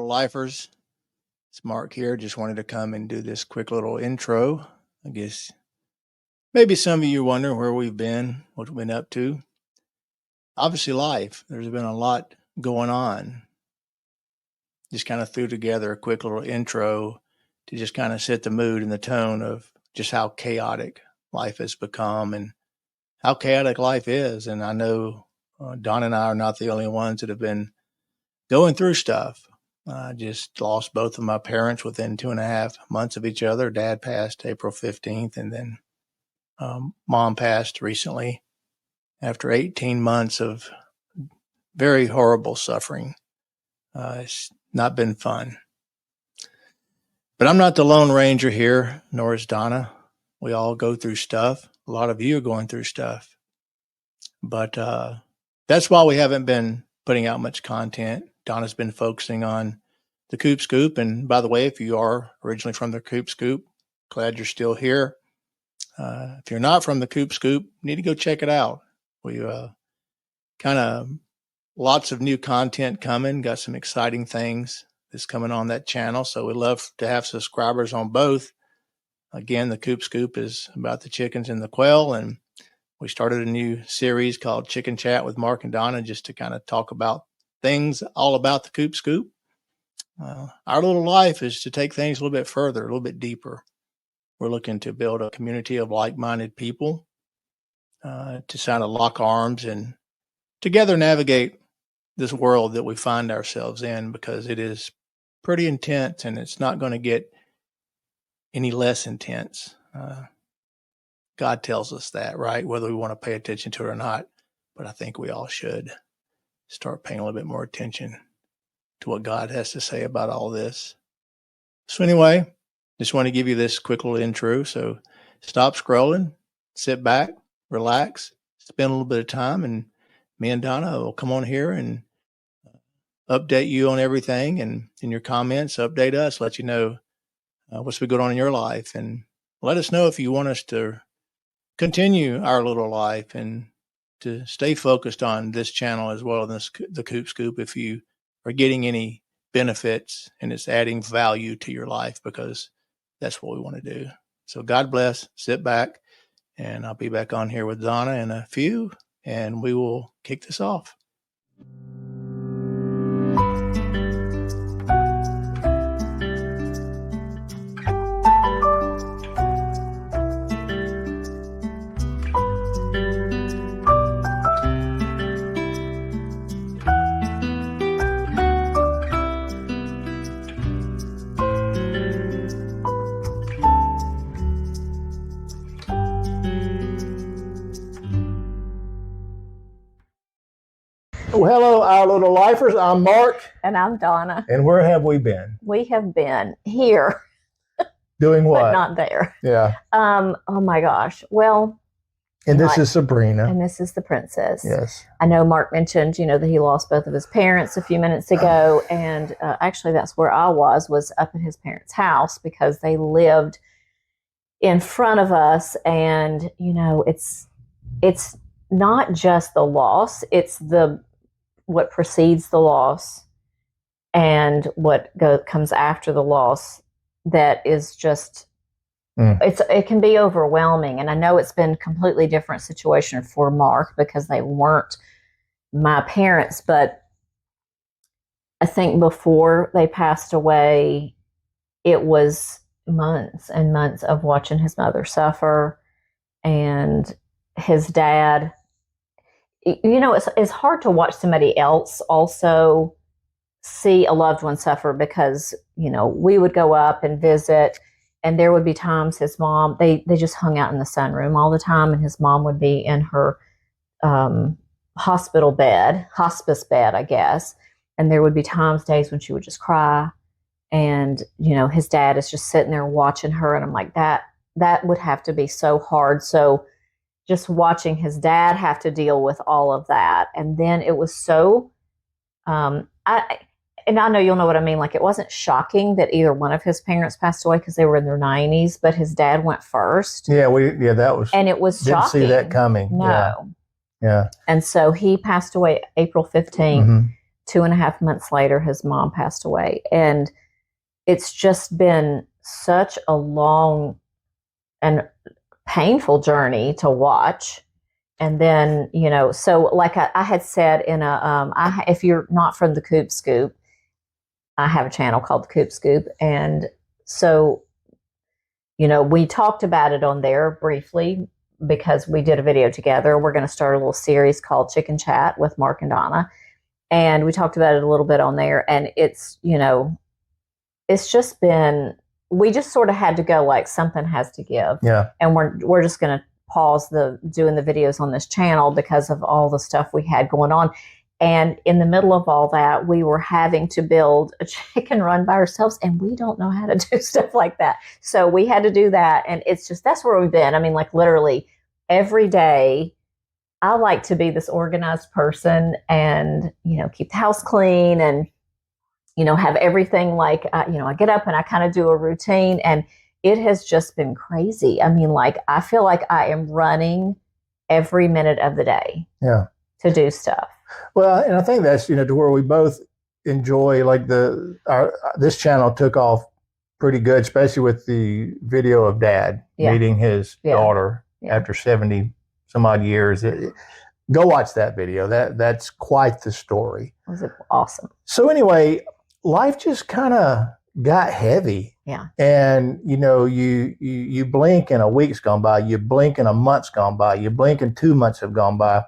little lifers. It's Mark here. Just wanted to come and do this quick little intro. I guess maybe some of you are wondering where we've been, what we've been up to. Obviously, life. There's been a lot going on. Just kind of threw together a quick little intro to just kind of set the mood and the tone of just how chaotic life has become and how chaotic life is. And I know Donna and I are not the only ones that have been going through stuff. I just lost both of my parents within 2.5 months of each other. Dad passed April 15th, and then Mom passed recently after 18 months of very horrible suffering. It's not been fun. But I'm not the Lone Ranger here, nor is Donna. We all go through stuff. A lot of you are going through stuff. But that's why we haven't been putting out much content. Donna's been focusing on the Coop Scoop. And by the way, if you are originally from the Coop Scoop, glad you're still here. If you're not from the Coop Scoop, you need to go check it out. We kind of lots of new content coming, got some exciting things that's coming on that channel. So we'd love to have subscribers on both. Again, the Coop Scoop is about the chickens and the quail. And we started a new series called Chicken Chat with Mark and Donna, just to kind of talk about things all about the Coop Scoop. Our little life is to take things a little bit further, a little bit deeper. We're looking to build a community of like-minded people to kind of lock arms and together navigate this world that we find ourselves in, because it is pretty intense and it's not going to get any less intense. God tells us that, right? Whether we want to pay attention to it or not. But I think we all should start paying a little bit more attention to what God has to say about all this. So anyway, just want to give you this quick little intro. So stop scrolling, sit back, relax, spend a little bit of time, and me and Donna will come on here and update you on everything, and in your comments, update us, let you know what's been going on in your life, and let us know if you want us to continue our little life and to stay focused on this channel as well as the Coop Scoop, if you are getting any benefits and it's adding value to your life, because that's what we want to do. So God bless, sit back, and I'll be back on here with Donna in a few, and we will kick this off. Well, hello, our little lifers. I'm Mark. And I'm Donna. And where have we been? We have been here. Doing what? But not there. Yeah. Oh my gosh. Well. And this is Sabrina. And this is the princess. Yes. I know Mark mentioned, that he lost both of his parents a few minutes ago. And actually that's where I was up at his parents' house, because they lived in front of us. And, it's not just the loss, it's what precedes the loss and what comes after the loss that is just, it can be overwhelming. And I know it's been a completely different situation for Mark because they weren't my parents, but I think before they passed away, it was months and months of watching his mother suffer, and his dad. It's hard to watch somebody else also see a loved one suffer, because, we would go up and visit, and there would be times his mom, they just hung out in the sunroom all the time, and his mom would be in her hospice bed, I guess. And there would be days when she would just cry, and, his dad is just sitting there watching her. And I'm like, that would have to be so hard. So just watching his dad have to deal with all of that. And then it was so, I know you'll know what I mean. Like, it wasn't shocking that either one of his parents passed away, because they were in their 90s, but his dad went first. Yeah, that was, and it was didn't shocking. see that coming. No. Yeah. And so he passed away April 15th. 2.5 months later, his mom passed away. And it's just been such a long and painful journey to watch. And then, so like I had said in if you're not from the Coop Scoop, I have a channel called the Coop Scoop. And so, we talked about it on there briefly because we did a video together. We're going to start a little series called Chicken Chat with Mark and Donna. And we talked about it a little bit on there. And it's, it's just been, we just sort of had to go like something has to give. Yeah. And we're just going to pause doing the videos on this channel because of all the stuff we had going on. And in the middle of all that, we were having to build a chicken run by ourselves, and we don't know how to do stuff like that. So we had to do that. And it's just, that's where we've been. I mean, like literally every day, I like to be this organized person and, keep the house clean and, have everything like, I get up and I kind of do a routine, and it has just been crazy. I mean, like, I feel like I am running every minute of the day to do stuff. Well, and I think that's, to where we both enjoy, like this channel took off pretty good, especially with the video of Dad meeting his daughter after 70 some odd years. Go watch that video. That's quite the story. Was it awesome? So anyway, life just kind of got heavy. Yeah. And you blink and a week's gone by, you blink and a month's gone by, you blink and 2 months have gone by.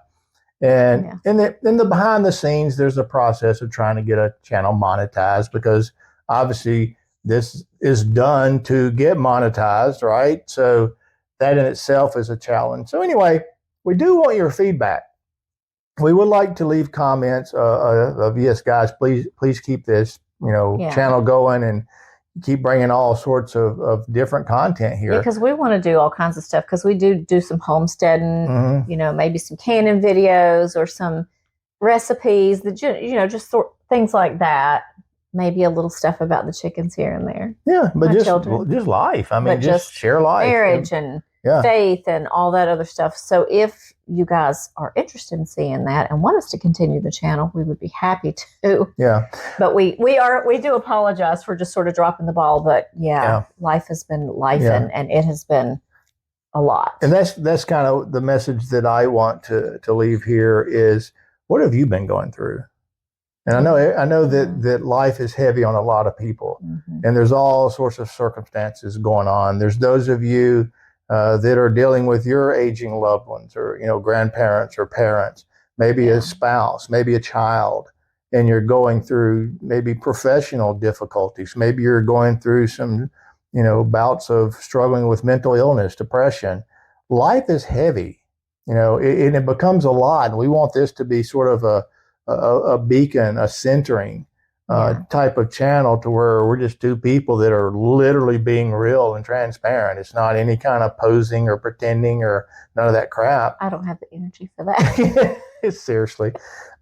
And in the behind the scenes, there's a process of trying to get a channel monetized, because obviously this is done to get monetized, right? So that in itself is a challenge. So anyway, we do want your feedback. We would like to leave comments of, yes, guys, please keep this, channel going and keep bringing all sorts of different content here. Because we want to do all kinds of stuff, because we do some homesteading, maybe some canning videos or some recipes, that just things like that. Maybe a little stuff about the chickens here and there. Yeah, but just life. I mean, just share life. Marriage and faith and all that other stuff. So if you guys are interested in seeing that and want us to continue the channel, we would be happy to. Yeah. But we do apologize for just sort of dropping the ball. But life has been life, and it has been a lot. And that's kind of the message that I want to leave here is, what have you been going through? And I know that life is heavy on a lot of people, and there's all sorts of circumstances going on. There's those of you that are dealing with your aging loved ones, or grandparents or parents, maybe a spouse, maybe a child, and you're going through maybe professional difficulties. Maybe you're going through some bouts of struggling with mental illness, depression. Life is heavy, and it becomes a lot. And we want this to be sort of a beacon, a centering type of channel, to where we're just two people that are literally being real and transparent. It's not any kind of posing or pretending or none of that crap. I don't have the energy for that. Seriously.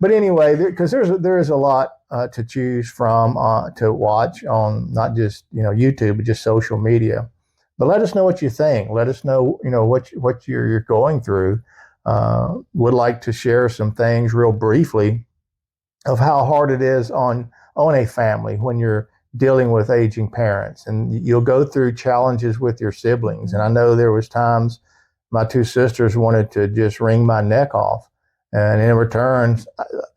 But anyway, because there is a lot to choose from, to watch on not just YouTube, but just social media. But let us know what you think. Let us know what you're going through. Would like to share some things real briefly of how hard it is on a family when you're dealing with aging parents, and you'll go through challenges with your siblings. And I know there was times my two sisters wanted to just wring my neck off, and in return,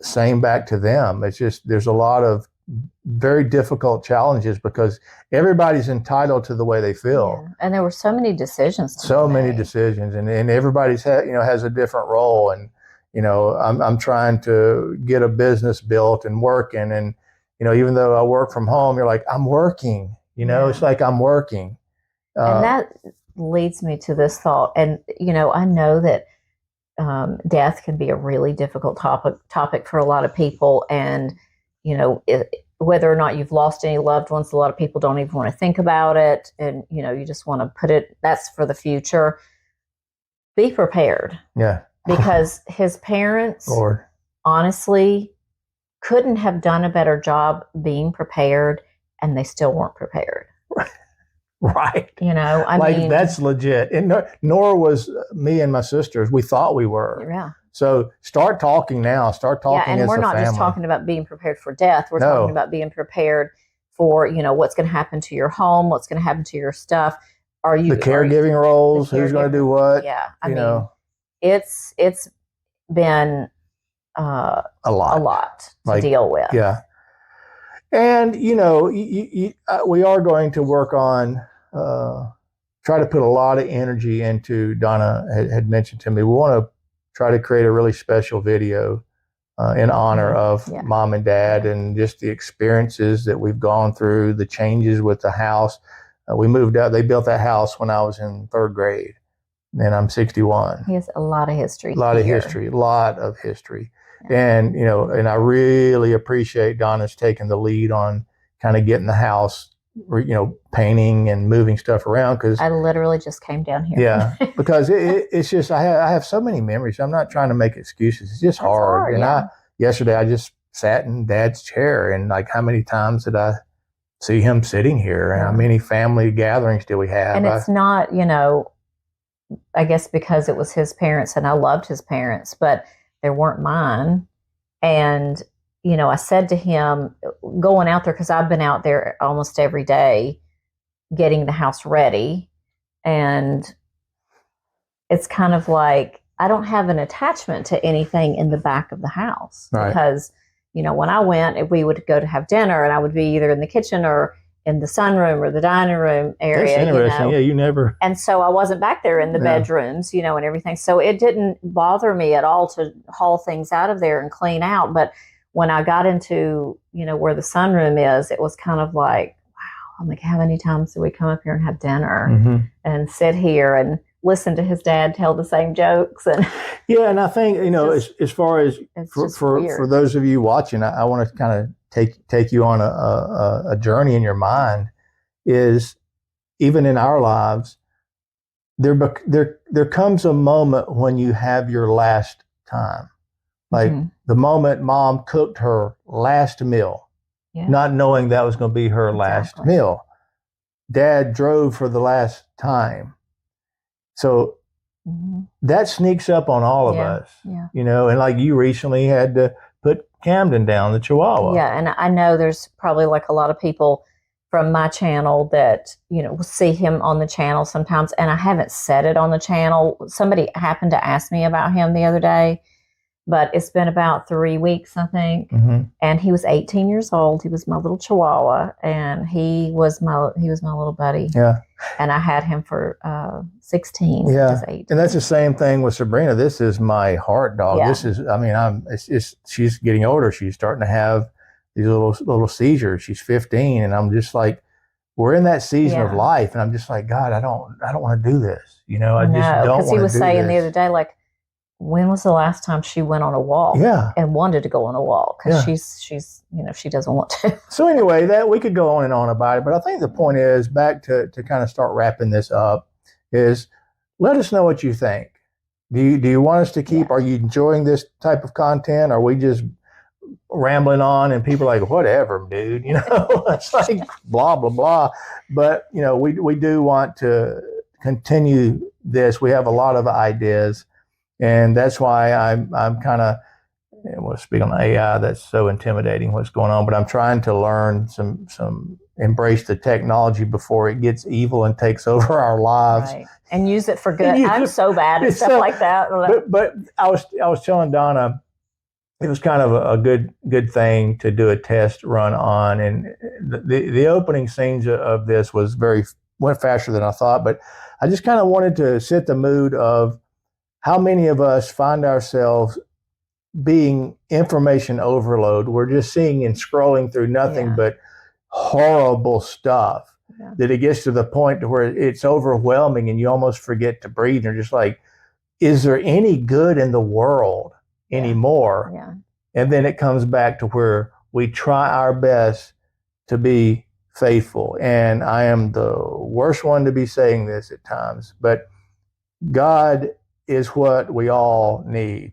same back to them. It's just, there's a lot of very difficult challenges because everybody's entitled to the way they feel. Yeah. And there were so many decisions. Many decisions, and everybody's has a different role. And I'm trying to get a business built and working, and even though I work from home, you're like, I'm working. It's like I'm working. And that leads me to this thought. And I know that death can be a really difficult topic for a lot of people, and whether or not you've lost any loved ones, a lot of people don't even want to think about it, and you just want to put it, that's for the future. Be prepared. Yeah. Because his parents, Lord, honestly, couldn't have done a better job being prepared, and they still weren't prepared. Right. I mean, that's legit. And nor was me and my sisters. We thought we were. Yeah. So start talking now. Start talking and as we're a not family. just talking about being prepared for death. We're talking about being prepared for, what's going to happen to your home, what's going to happen to your stuff. The caregiving roles, who's going to do what? Yeah, I mean, it's been a lot to deal with. Yeah. And, we are going to work on, try to put a lot of energy into, Donna had mentioned to me, we want to try to create a really special video in honor of mom and dad and just the experiences that we've gone through, the changes with the house. We moved out, they built that house when I was in 3rd grade, and I'm 61. He has a lot of history. A lot of history. And, and I really appreciate Donna's taking the lead on kind of getting the house, painting and moving stuff around. Because I literally just came down here. Yeah, because it's just, I have so many memories. I'm not trying to make excuses. It's just hard. And yesterday I just sat in Dad's chair, and like, how many times did I see him sitting here? And how many family gatherings do we have? And it's not, I guess because it was his parents and I loved his parents, but they weren't mine. And, I said to him going out there, because I've been out there almost every day getting the house ready. And it's kind of like, I don't have an attachment to anything in the back of the house. Right. Because, when I went, if we would go to have dinner, and I would be either in the kitchen or in the sunroom or the dining room area. That's interesting. Yeah, you never. And so I wasn't back there in the bedrooms, and everything. So it didn't bother me at all to haul things out of there and clean out. But when I got into, where the sunroom is, it was kind of like, wow, I'm like, how many times do we come up here and have dinner and sit here and listen to his dad tell the same jokes? And and I think, as far as for those of you watching, I want to kind of take you on a journey in your mind. Is even in our lives, there comes a moment when you have your last time, like the moment mom cooked her last meal, not knowing that was going to be her last meal. Dad drove for the last time, so that sneaks up on all of us, and like you recently had to put Camden down, the Chihuahua. Yeah, and I know there's probably like a lot of people from my channel that, will see him on the channel sometimes, and I haven't said it on the channel. Somebody happened to ask me about him the other day, but it's been about 3 weeks, I think, and he was 18 years old. He was my little Chihuahua, and he was my little buddy. Yeah. And I had him for 16. Yeah. And that's the same thing with Sabrina. This is my heart dog. Yeah. This is, she's getting older. She's starting to have these little seizures. She's 15, and I'm just like, we're in that season of life, and I'm just like, God, I don't want to do this. I just don't want to do this. Because he was saying the other day, like, when was the last time she went on a walk and wanted to go on a walk? Because she's she doesn't want to. So anyway, that we could go on and on about it, but I think the point is, back to kind of start wrapping this up, is let us know what you think. Do you want us to keep? Are you enjoying this type of content? Are we just rambling on and people are like, whatever, dude? It's like blah blah blah. But we do want to continue this. We have a lot of ideas. And that's why I'm kind of, we'll speak on AI, that's so intimidating what's going on, but I'm trying to learn some embrace the technology before it gets evil and takes over our lives. Right. And use it for good. I'm so bad at stuff like that. But I was telling Donna, it was kind of a good thing to do a test run on. And the opening scenes of this went faster than I thought, but I just kind of wanted to set the mood of how many of us find ourselves being information overload. We're just seeing and scrolling through nothing but horrible stuff, that it gets to the point to where it's overwhelming and you almost forget to breathe. You're just like, is there any good in the world anymore? Yeah. And then it comes back to where we try our best to be faithful. And I am the worst one to be saying this at times, but God is what we all need.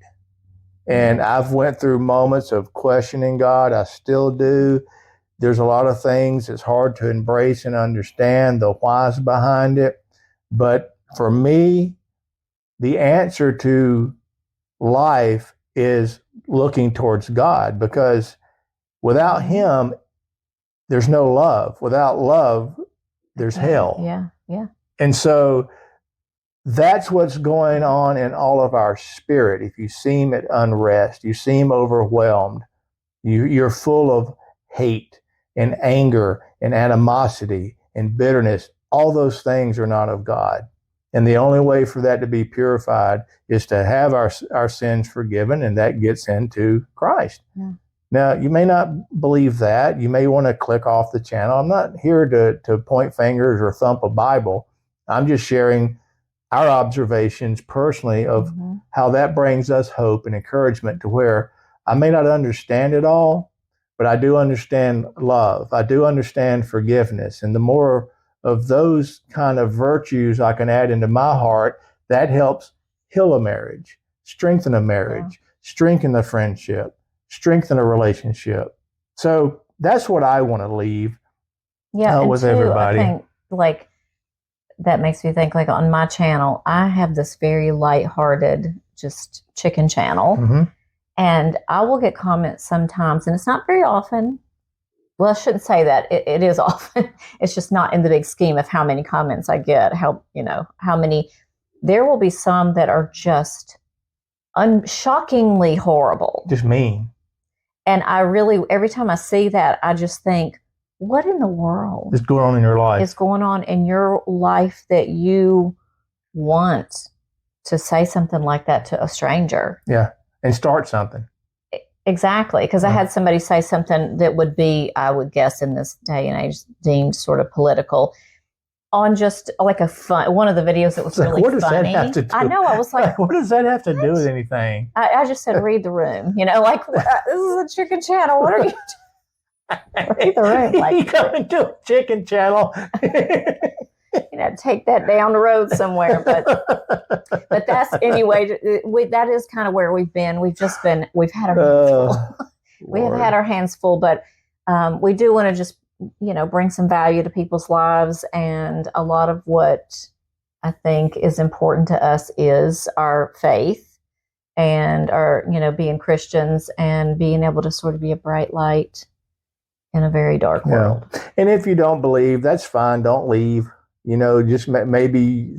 And I've went through moments of questioning God. I still do. There's a lot of things it's hard to embrace and understand the whys behind it. But for me, the answer to life is looking towards God, because without him, there's no love. Without love, there's hell. Yeah, yeah. And so that's what's going on in all of our spirit. If you seem at unrest, you seem overwhelmed, you're full of hate and anger and animosity and bitterness, all those things are not of God. And the only way for that to be purified is to have our sins forgiven, and that gets into Christ. Yeah. Now, you may not believe that. You may want to click off the channel. I'm not here to point fingers or thump a Bible. I'm just sharing our observations personally of how that brings us hope and encouragement, to where I may not understand it all, but I do understand love. I do understand forgiveness. And the more of those kind of virtues I can add into my heart, that helps heal a marriage, strengthen a marriage, strengthen a friendship, strengthen a relationship. So that's what I want to leave with everybody. I think, like, that makes me think, like, on my channel, I have this very lighthearted, just chicken channel. And I will get comments sometimes, and it's not very often. Well, I shouldn't say that. It is often. It's just not in the big scheme of how many comments I get, how many. There will be some that are just shockingly horrible. Just mean. And I really, every time I see that, I just think, what in the world is going on in your life? Is going on in your life that you want to say something like that to a stranger? Yeah, and start something. Exactly, because I had somebody say something that would be, I would guess in this day and age, deemed sort of political, on just like one of the videos that was really what does funny. That have to do? I know, I was like, what does that have to do with anything? I just said, read the room. Like, this is a chicken channel. What are you doing? Read the room. Like, you go into a chicken channel. Take that down the road somewhere. But that's, anyway, that is kind of where we've been. We've had our hands full. We have had our hands full, but we do want to just, bring some value to people's lives. And a lot of what I think is important to us is our faith and our, being Christians and being able to sort of be a bright light in a very dark world. And if you don't believe, that's fine. Don't leave. Just maybe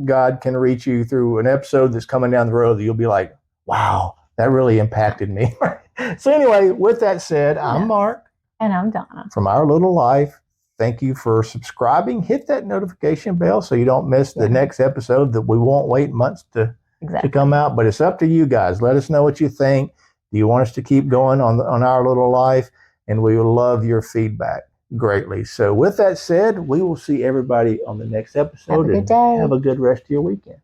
God can reach you through an episode that's coming down the road that you'll be like, wow, that really impacted me. So anyway, with that said, I'm Mark. And I'm Donna. From Our Little Life. Thank you for subscribing. Hit that notification bell so you don't miss the next episode that we won't wait months to come out. But it's up to you guys. Let us know what you think. Do you want us to keep going on Our Little Life? And we will love your feedback greatly. So with that said, we will see everybody on the next episode. Have a good day. Have a good rest of your weekend.